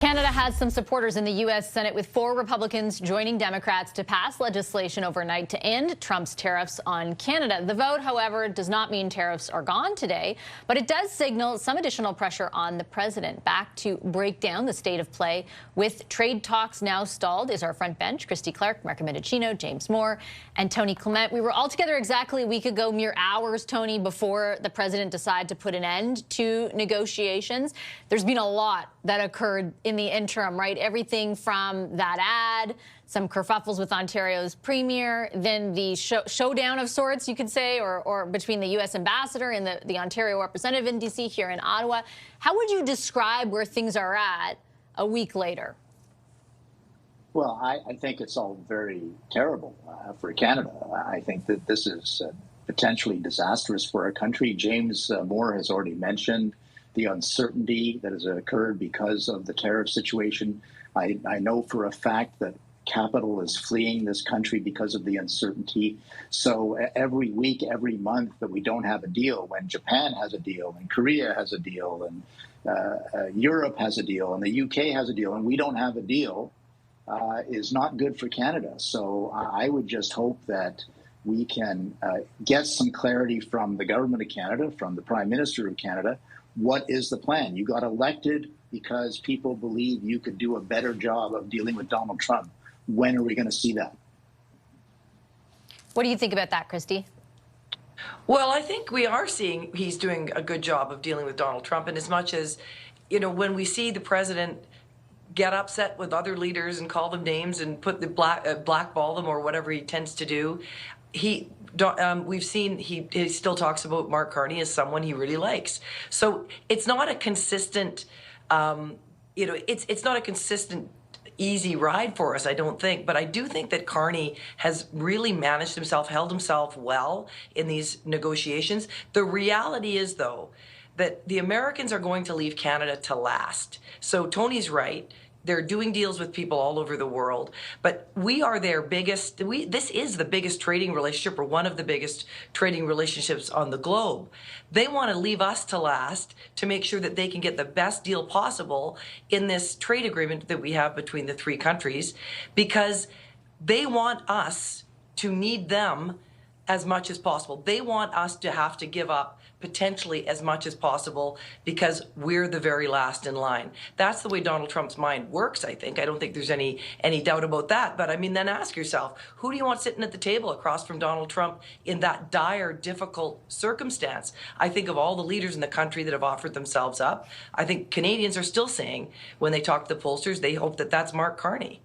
Canada has some supporters in the U.S. Senate, with 4 Republicans joining Democrats to pass legislation overnight to end Trump's tariffs on Canada. The vote, however, does not mean tariffs are gone today, but it does signal some additional pressure on the president. Back to break down the state of play with trade talks now stalled is our front bench: Christy Clark, Marco Mendicino, James Moore, and Tony Clement. We were all together exactly a week ago, mere hours, Tony, before the president decided to put an end to negotiations. There's been a lot that occurred in the interim, right? Everything from that ad, some kerfuffles with Ontario's premier, then the showdown of sorts, you could say, or between the U.S. ambassador and the Ontario representative in D.C. here in Ottawa. How would you describe where things are at a week later? Well, I think it's all very terrible for Canada. I think that this is potentially disastrous for our country. James Moore has already mentioned the uncertainty that has occurred because of the tariff situation. I know for a fact that capital is fleeing this country because of the uncertainty. So every week, every month that we don't have a deal, when Japan has a deal and Korea has a deal and Europe has a deal and the UK has a deal and we don't have a deal, is not good for Canada. So I would just hope that we can get some clarity from the government of Canada, from the Prime Minister of Canada. What is the plan? You got elected because people believe you could do a better job of dealing with Donald Trump. When are we going to see that? What do you think about that, Christy? Well, I think we are seeing he's doing a good job of dealing with Donald Trump. And as much as, you know, when we see the president get upset with other leaders and call them names and put the blackball them or whatever he tends to do, we've seen he still talks about Mark Carney as someone he really likes. So it's not a consistent, it's not a consistent easy ride for us, I don't think. But I do think that Carney has really managed himself, held himself well in these negotiations. The reality is, though, that the Americans are going to leave Canada to last. So Tony's right. They're doing deals with people all over the world, but we are their biggest. This is the biggest trading relationship, or one of the biggest trading relationships on the globe. They want to leave us to last to make sure that they can get the best deal possible in this trade agreement that we have between the 3 countries, because they want us to need them as much as possible. They want us to have to give up potentially as much as possible because we're the very last in line. That's the way Donald Trump's mind works, I think. I don't think there's any doubt about that. But I mean, then ask yourself, who do you want sitting at the table across from Donald Trump in that dire, difficult circumstance? I think of all the leaders in the country that have offered themselves up. I think Canadians are still saying, when they talk to the pollsters, they hope that that's Mark Carney.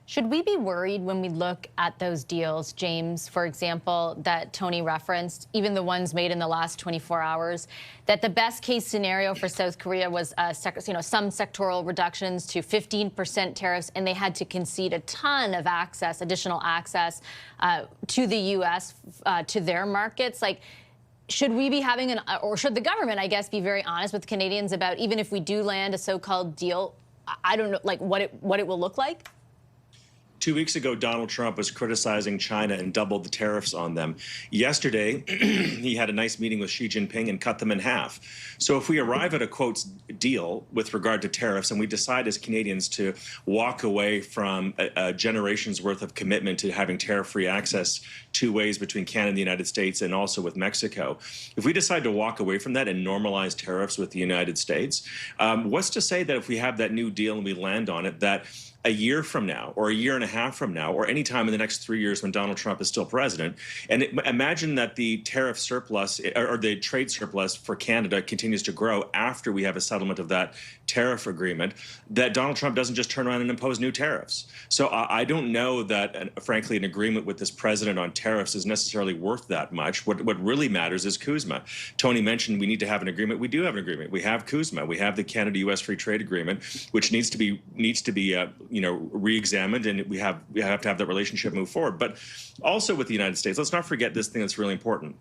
Should we be worried when we look at those deals, James, for example, that Tony referenced, even the ones made in the last 24 hours, that the best case scenario for South Korea was some sectoral reductions to 15% tariffs, and they had to concede a ton of additional access to the U.S., to their markets? Like, should we be having or should the government, I guess, be very honest with Canadians about, even if we do land a so-called deal, I don't know, like what it will look like? 2 weeks ago, Donald Trump was criticizing China and doubled the tariffs on them. Yesterday, he had a nice meeting with Xi Jinping and cut them in half. So if we arrive at a, quote, deal with regard to tariffs, and we decide as Canadians to walk away from a generation's worth of commitment to having tariff-free access 2 ways between Canada and the United States and also with Mexico, if we decide to walk away from that and normalize tariffs with the United States, what's to say that if we have that new deal and we land on it, that a year from now, or a year and a half from now, or any time in the next 3 years when Donald Trump is still president, and imagine that the tariff surplus or the trade surplus for Canada continues to grow after we have a settlement of that tariff agreement, that Donald Trump doesn't just turn around and impose new tariffs. So I don't know that, frankly, an agreement with this president on tariffs is necessarily worth that much. What really matters is CUSMA. Tony mentioned we need to have an agreement. We do have an agreement. We have CUSMA. We have the Canada-U.S. free trade agreement, which needs to be re-examined, and we have to have that relationship move forward. But also with the United States, let's not forget this thing that's really important.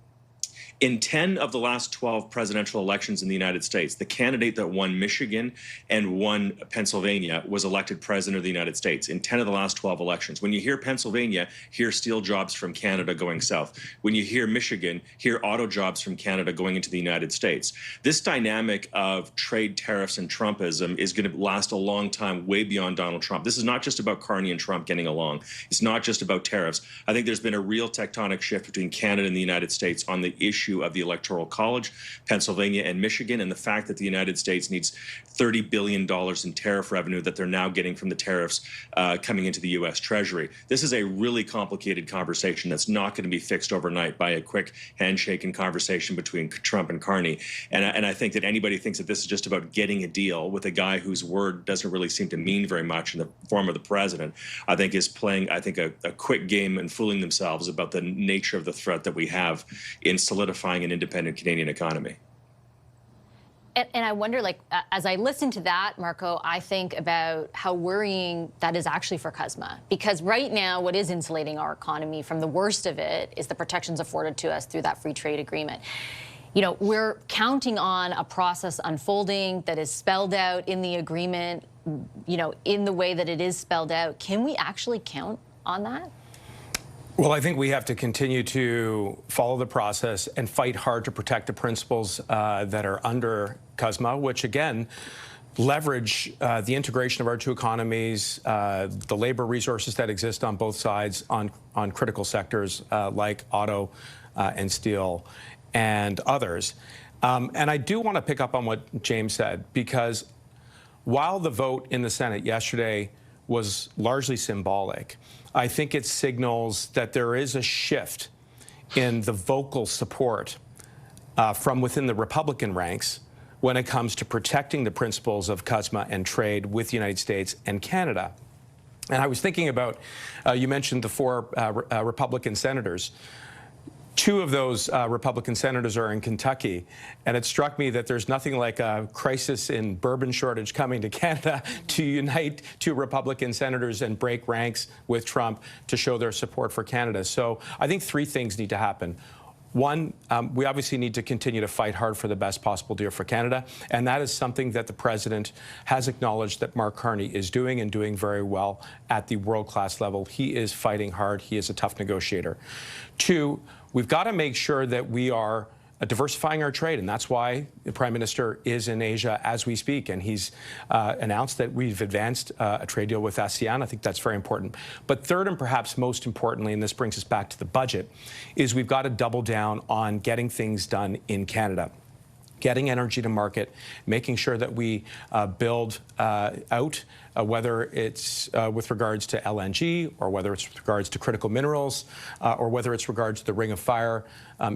In 10 of the last 12 presidential elections in the United States, the candidate that won Michigan and won Pennsylvania was elected president of the United States in 10 of the last 12 elections. When you hear Pennsylvania, hear steel jobs from Canada going south. When you hear Michigan, hear auto jobs from Canada going into the United States. This dynamic of trade tariffs and Trumpism is going to last a long time, way beyond Donald Trump. This is not just about Carney and Trump getting along. It's not just about tariffs. I think there's been a real tectonic shift between Canada and the United States on the issue of the Electoral College, Pennsylvania and Michigan, and the fact that the United States needs $30 billion in tariff revenue that they're now getting from the tariffs coming into the U.S. Treasury. This is a really complicated conversation that's not going to be fixed overnight by a quick handshake and conversation between Trump and Carney. And I think that anybody thinks that this is just about getting a deal with a guy whose word doesn't really seem to mean very much in the form of the president, I think is playing, I think, a quick game and fooling themselves about the nature of the threat that we have in solidifying an independent Canadian economy. And I wonder, like, as I listen to that, Marco, I think about how worrying that is actually for CUSMA. Because right now, what is insulating our economy from the worst of it is the protections afforded to us through that free trade agreement. You know, we're counting on a process unfolding that is spelled out in the agreement, you know, in the way that it is spelled out. Can we actually count on that? Well, I think we have to continue to follow the process and fight hard to protect the principles that are under CUSMA, which, again, leverage the integration of our two economies, the labor resources that exist on both sides on critical sectors like auto and steel and others. And I do want to pick up on what James said, because while the vote in the Senate yesterday was largely symbolic, I think it signals that there is a shift in the vocal support from within the Republican ranks when it comes to protecting the principles of CUSMA and trade with the United States and Canada. And I was thinking about, you mentioned the four Republican senators. Two of those Republican senators are in Kentucky, and it struck me that there's nothing like a crisis in bourbon shortage coming to Canada to unite two Republican senators and break ranks with Trump to show their support for Canada. So I think three things need to happen. One, we obviously need to continue to fight hard for the best possible deal for Canada, and that is something that the president has acknowledged that Mark Carney is doing, and doing very well at the world-class level. He is fighting hard. He is a tough negotiator. Two, we've got to make sure that we are diversifying our trade, and that's why the Prime Minister is in Asia as we speak, and he's announced that we've advanced a trade deal with ASEAN. I think that's very important. But third, and perhaps most importantly, and this brings us back to the budget, is we've got to double down on getting things done in Canada. Getting energy to market, making sure that we build out, whether it's with regards to LNG, or whether it's with regards to critical minerals, or whether it's regards to the Ring of Fire.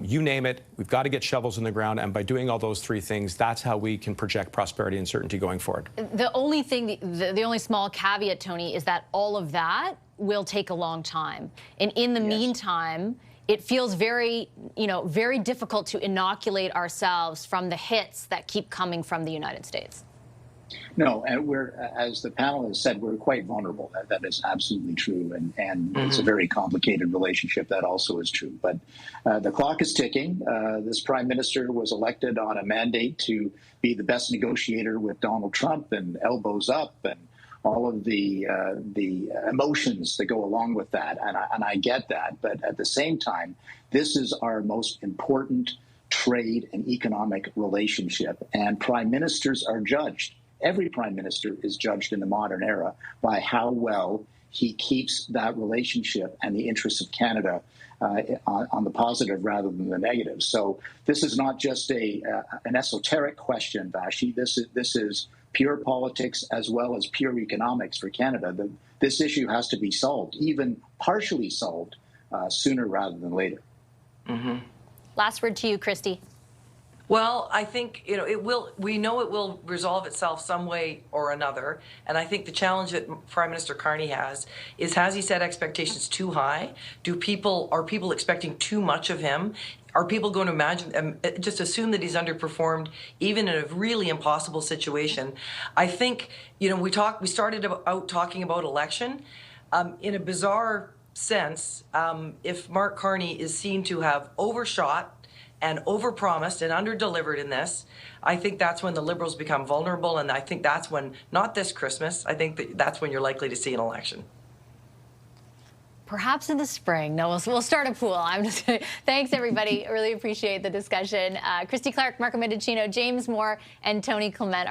You name it, we've got to get shovels in the ground, and by doing all those three things, that's how we can project prosperity and certainty going forward. The only thing, the only small caveat, Tony, is that all of that will take a long time. And in the meantime, it feels very, very difficult to inoculate ourselves from the hits that keep coming from the United States. No, and we're, as the panel has said, we're quite vulnerable. That is absolutely true, and it's a very complicated relationship. That also is true. But the clock is ticking. This prime minister was elected on a mandate to be the best negotiator with Donald Trump, and elbows up, and all of the emotions that go along with that, and I get that. But at the same time, this is our most important trade and economic relationship, and prime ministers are judged. Every prime minister is judged in the modern era by how well he keeps that relationship and the interests of Canada on the positive rather than the negative. So this is not just an esoteric question, Vashi. This is pure politics as well as pure economics for Canada. This issue has to be solved, even partially solved, sooner rather than later. Mm-hmm. Last word to you, Christy. Well, I think, it will. We know it will resolve itself some way or another. And I think the challenge that Prime Minister Carney has he set expectations too high? Are people expecting too much of him? Are people going to just assume that he's underperformed, even in a really impossible situation? I think, we started out talking about election. In a bizarre sense, if Mark Carney is seen to have overshot and overpromised and underdelivered in this, I think that's when the Liberals become vulnerable, and I think that's when, not this Christmas, I think that's when you're likely to see an election. Perhaps in the spring. No, we'll start a pool. I'm just thanks, everybody. I really appreciate the discussion. Christy Clark, Marco Mendicino, James Moore, and Tony Clement.